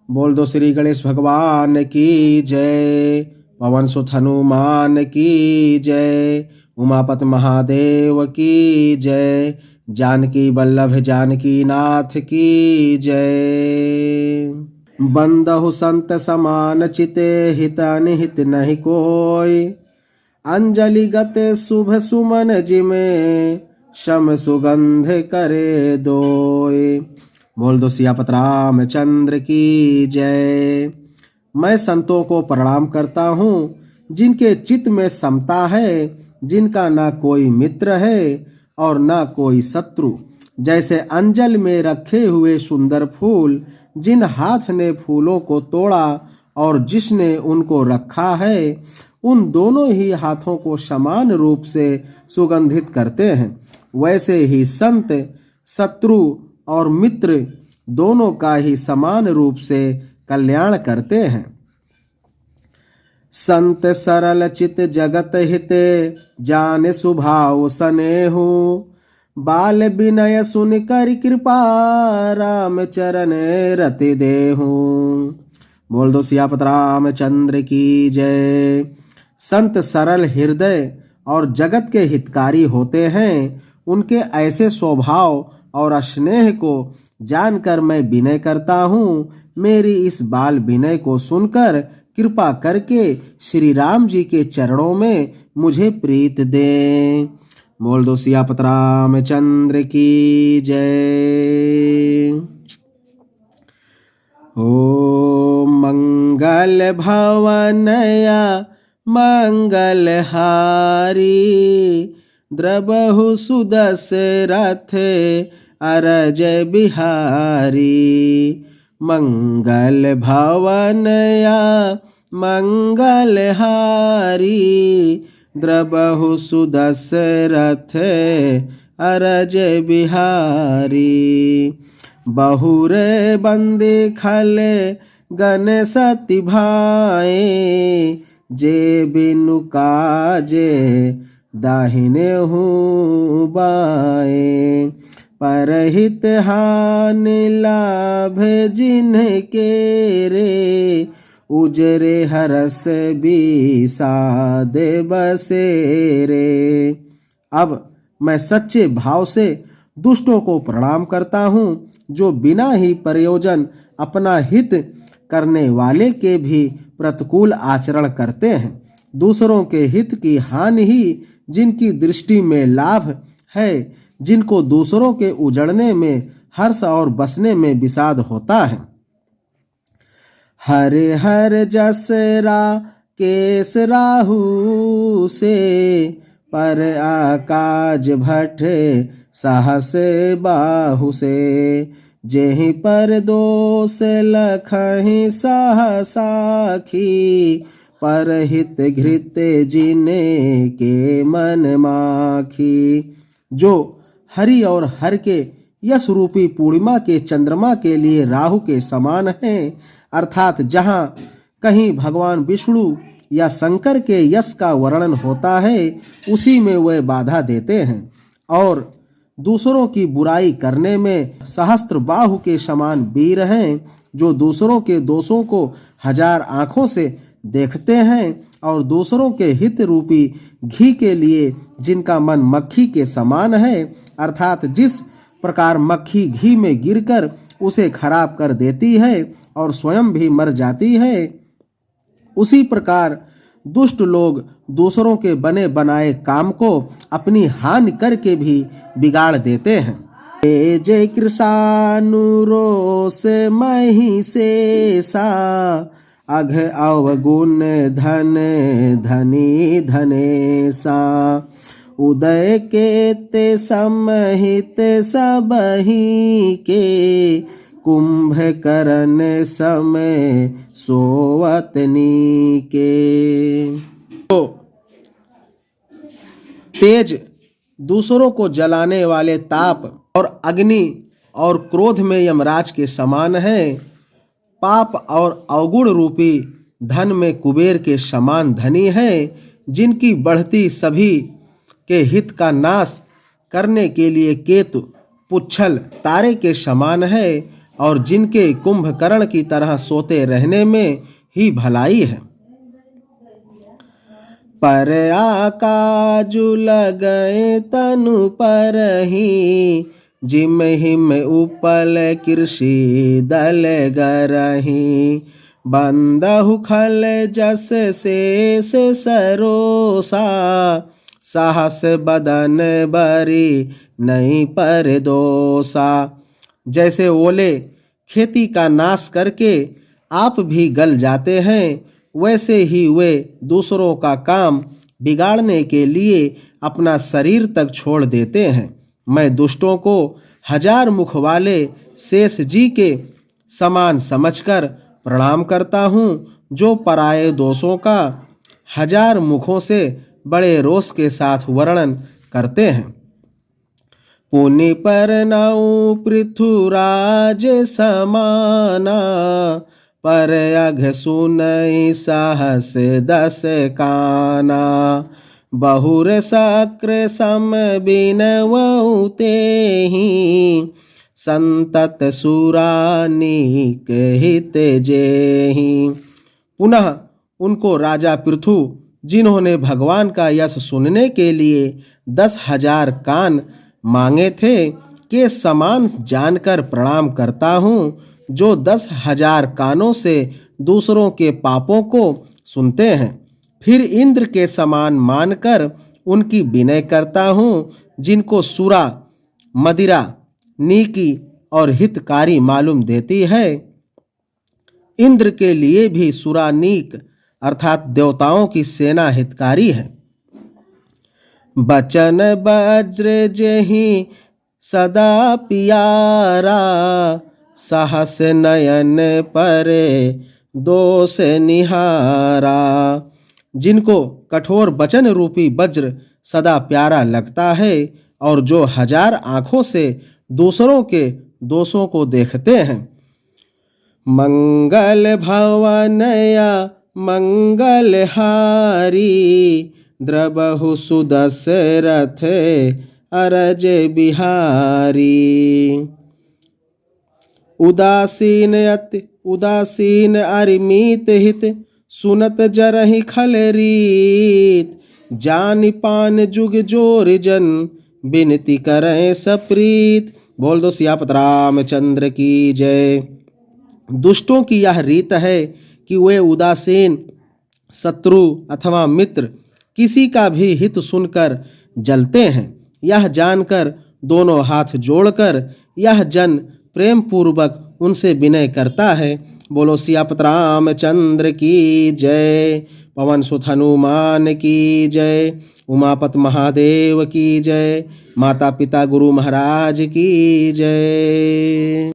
बोल दो श्री गणेश भगवान की जय। पवन सुत हनुमान की जय। उमापति महादेव की जय। जानकी वल्लभ जानकी नाथ की जय। बंदहु संत समान चिते हित अनिहित नहीं कोय। अंजलि गते शुभ सुमन जिमे शम सुगंध करे दोय। बोल दो सियापत रामचंद्र की जय। मैं संतों को प्रणाम करता हूँ, जिनके चित्त में समता है, जिनका ना कोई मित्र है और ना कोई शत्रु। जैसे अंजल में रखे हुए सुंदर फूल, जिन हाथ ने फूलों को तोड़ा और जिसने उनको रखा है, उन दोनों ही हाथों को समान रूप से सुगंधित करते हैं, वैसे ही संत शत्रु और मित्र दोनों का ही समान रूप से कल्याण करते हैं। संत सरल चित जगत हिते जाने स्वभाव स्नेहु। बाल विनय सुन कर कृपा राम चरण रति देहु। बोल दो सियापत रामचंद्र की जय। संत सरल हृदय और जगत के हितकारी होते हैं। उनके ऐसे स्वभाव और स्नेह को जानकर मैं विनय करता हूँ। मेरी इस बाल विनय को सुनकर कृपा करके श्री राम जी के चरणों में मुझे प्रीत दें। बोल दो सियापत रामचंद्र की जय। ओम मंगल भवनया मंगलहारी। द्रबहु सुदशरथ अरज बिहारी। मंगल भवनया मंगलहारी। द्रबहु सुदशरथ अरज बिहारी। बहुरे बंदी खले गण सति भाए। जे बिनु काजे दाहिने हूँ बाएं। परहित हानि लाभ जिनके रे। उजरे हरस बिषाद बसेरे। अब मैं सच्चे भाव से दुष्टों को प्रणाम करता हूँ, जो बिना ही प्रयोजन अपना हित करने वाले के भी प्रतिकूल आचरण करते हैं। दूसरों के हित की हानि ही जिनकी दृष्टि में लाभ है, जिनको दूसरों के उजड़ने में हर्ष और बसने में विषाद होता है। हर हर जसरा केस राहु से। पर आकाज भट साहस बाहु से। जेहि पर दोष लखहि साखी। परहित घृत जिने के मन माखी। जो हरि और हर के यश रूपी पूर्णिमा के चंद्रमा के लिए राहु के समान है, अर्थात जहाँ कहीं भगवान विष्णु या शंकर के यश का वर्णन होता है, उसी में वे बाधा देते हैं। और दूसरों की बुराई करने में सहस्त्र बाहु के समान वीर हैं, जो दूसरों के दोषों को हजार आंखों से देखते हैं और दूसरों के हित रूपी घी के लिए जिनका मन मक्खी के समान है, अर्थात जिस प्रकार मक्खी घी में गिरकर उसे खराब कर देती है और स्वयं भी मर जाती है, उसी प्रकार दुष्ट लोग दूसरों के बने बनाए काम को अपनी हानि करके भी बिगाड़ देते हैं। जय कृषानुरोष मही शेषा। अघ अवगुण धन धनी धनेसा। उदय के ते समहित सबही के। कुंभकर्ण समय सोवतनी के। तो तेज दूसरों को जलाने वाले ताप और अग्नि और क्रोध में यमराज के समान है। पाप और अवगुण रूपी धन में कुबेर के समान धनी है, जिनकी बढ़ती सभी के हित का नाश करने के लिए केतु पुच्छल तारे के समान है। और जिनके कुंभकर्ण की तरह सोते रहने में ही भलाई है। पर आकाजु लगए तनु परही, जिम हिम उपल कृषि दल गरही। बंदहु खल जस शेष सरोसा, साहस बदन बरी नहीं पर दोसा। जैसे ओले खेती का नाश करके आप भी गल जाते हैं, वैसे ही वे दूसरों का काम बिगाड़ने के लिए अपना शरीर तक छोड़ देते हैं। मैं दुष्टों को 1000 मुख वाले शेष जी के समान समझकर प्रणाम करता हूँ, जो पराये दोषों का 1000 मुखों से बड़े रोष के साथ वर्णन करते हैं। पुनि पर नौ पृथुराज समाना, पर अघ सुनई सहस 10 काना। बहुर शक्र सम बिनवउ तेहि, संतत सुरानीक हित जेहि। पुनः उनको राजा पृथु, जिन्होंने भगवान का यश सुनने के लिए 10,000 कान मांगे थे, के समान जानकर प्रणाम करता हूँ, जो 10,000 कानों से दूसरों के पापों को सुनते हैं। फिर इंद्र के समान मानकर उनकी विनय करता हूँ, जिनको सुरा, मदिरा, नीकी और हितकारी मालूम देती है। इंद्र के लिए भी सुरा नीक अर्थात देवताओं की सेना हितकारी है। बचन वज्र जेहि सदा पियारा, साहस नयन परे दोष निहारा। जिनको कठोर वचन रूपी वज्र सदा प्यारा लगता है और जो 1000 आंखों से दूसरों के दोषों को देखते हैं। मंगल भवनया मंगल हारी, द्रबहु सुदशरथ अरज बिहारी। उदासीन अरिमित हित, सुनत जरहि खल रीत। जान पान जुग जोर जन, बिनती करें सप्रीत। बोल दो सियापत रामचंद्र की जय। दुष्टों की यह रीत है कि वे उदासीन, शत्रु अथवा मित्र किसी का भी हित सुनकर जलते हैं। यह जानकर दोनों हाथ जोड़कर यह जन प्रेम पूर्वक उनसे विनय करता है। बोलो सियापत रामचंद्र की जय। पवन सुत हनुमान की जय। उमापत महादेव की जय। माता पिता गुरु महाराज की जय।